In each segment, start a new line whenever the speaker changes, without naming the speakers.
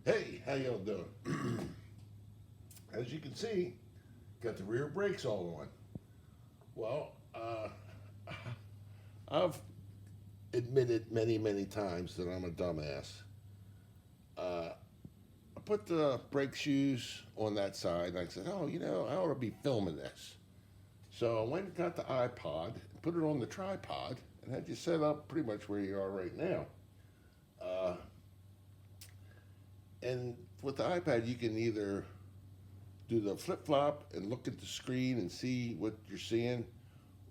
Hey, how y'all doing? As you can see, got the rear brakes all on. Well, I've admitted many, many times that I'm a dumbass. Uh, I put the brake shoes on that side, and I said, "Oh, I ought to be filming this." So I went and got the iPod, put it on the tripod, and had you set up pretty much where you are right now. Uh, and with the iPad, you can either do the flip flop and look at the screen and see what you're seeing,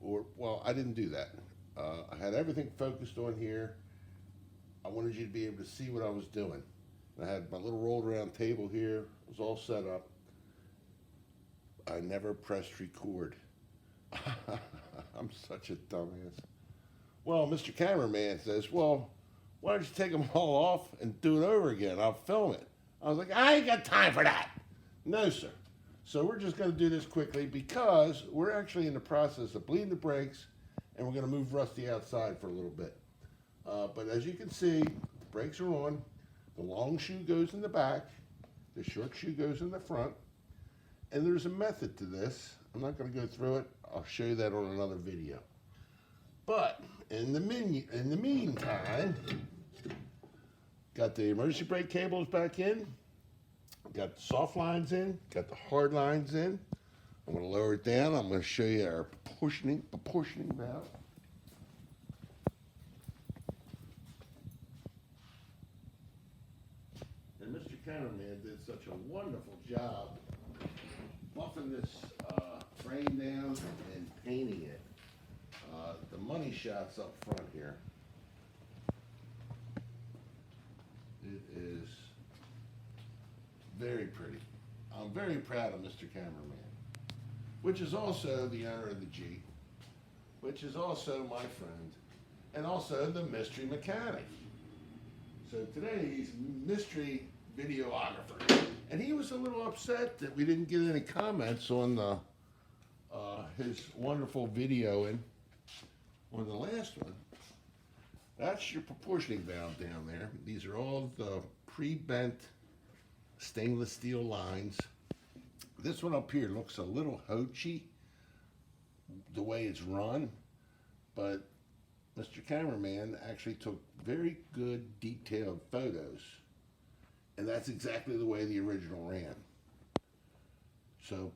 or well, I didn't do that. I had everything focused on here. I wanted you to be able to see what I was doing. I had my little rolled around table here. It was all set up. I never pressed record. I'm such a dumbass. Well, Mr. Cameraman says, "Well, why don't you take them all off and do it over again? I'll film it." I was like, "I ain't got time for that." No, sir. So we're just going to do this quickly because we're actually in the process of bleeding the brakes, and we're going to move Rusty outside for a little bit. But as you can see, the brakes are on. The long shoe goes in the back. The short shoe goes in the front. And there's a method to this. I'm not going to go through it. I'll show you that on another video. But in the meantime, got the emergency brake cables back in. Got the soft lines in. Got the hard lines in. I'm going to lower it down. I'm going to show you our proportioning valve. And Mr. Cameraman did such a wonderful job buffing this frame down and painting it. The money shot's up front here. It is very pretty. I'm very proud of Mr. Cameraman, which is also the owner of the Jeep, which is also my friend, and also the mystery mechanic. So today he's mystery videographer, and he was a little upset that we didn't get any comments on his wonderful video on the last one. That's your proportioning valve down there. These are all the pre-bent stainless steel lines. This one up here looks a little hokey the way it's run, but Mr. Cameraman actually took very good detailed photos, and that's exactly the way the original ran. So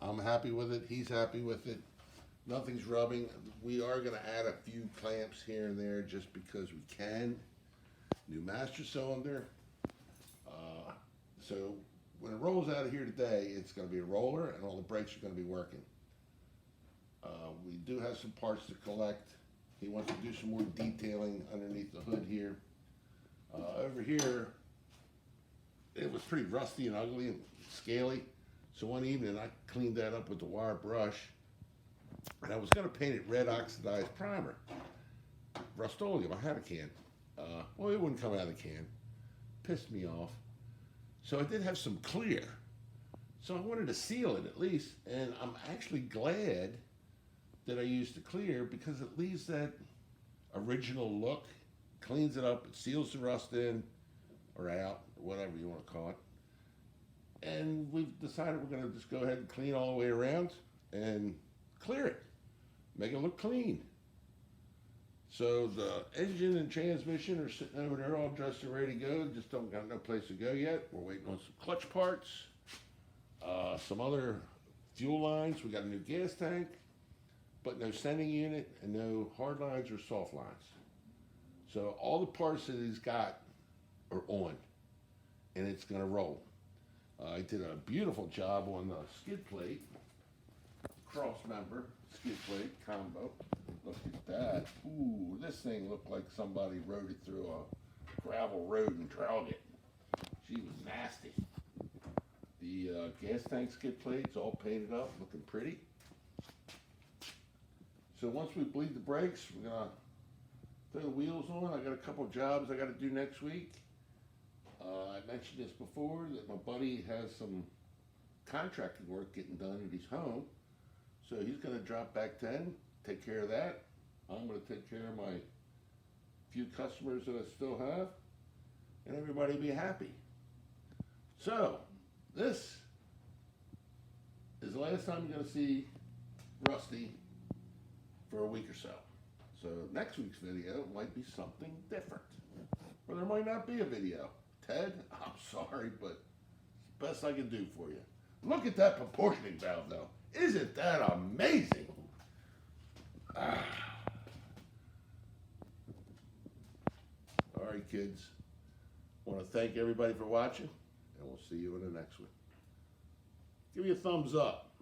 I'm happy with it. He's happy with it. Nothing's rubbing. We are going to add a few clamps here and there just because we can. New master cylinder. So when it rolls out of here today, it's going to be a roller and all the brakes are going to be working. We do have some parts to collect. He wants to do some more detailing underneath the hood here. Over here, it was pretty rusty and ugly and scaly. So one evening I cleaned that up with the wire brush, and I was going to paint it red oxidized primer. Rust-Oleum, I had a can. Well, it wouldn't come out of the can. Pissed me off. So I did have some clear. So I wanted to seal it at least, and I'm actually glad that I used the clear because it leaves that original look, cleans it up, it seals the rust in or out, whatever you want to call it. And we've decided we're going to just go ahead and clean all the way around and clear it, make it look clean. So the engine and transmission are sitting over there all dressed and ready to go, just don't got no place to go yet. We're waiting on some clutch parts, some other fuel lines. We got a new gas tank, but no sending unit and no hard lines or soft lines. So all the parts that he's got are on, and it's going to roll. I did a beautiful job on the skid plate, cross member skid plate combo. Look at that. Ooh, this thing looked like somebody rode it through a gravel road and drove it. She was nasty. The gas tank skid plate's all painted up, looking pretty. So once we bleed the brakes, we're gonna throw the wheels on. I got a couple jobs I got to do next week. I mentioned this before that my buddy has some contracting work getting done at his home. So he's going to drop back 10, take care of that. I'm going to take care of my few customers that I still have, and everybody be happy. So, this is the last time you're going to see Rusty for a week or so. So next week's video might be something different. Or there might not be a video. Ted, I'm sorry, but it's the best I can do for you. Look at that proportioning valve though. Isn't that amazing? Ah. All right, kids. I want to thank everybody for watching, and we'll see you in the next one. Give me a thumbs up.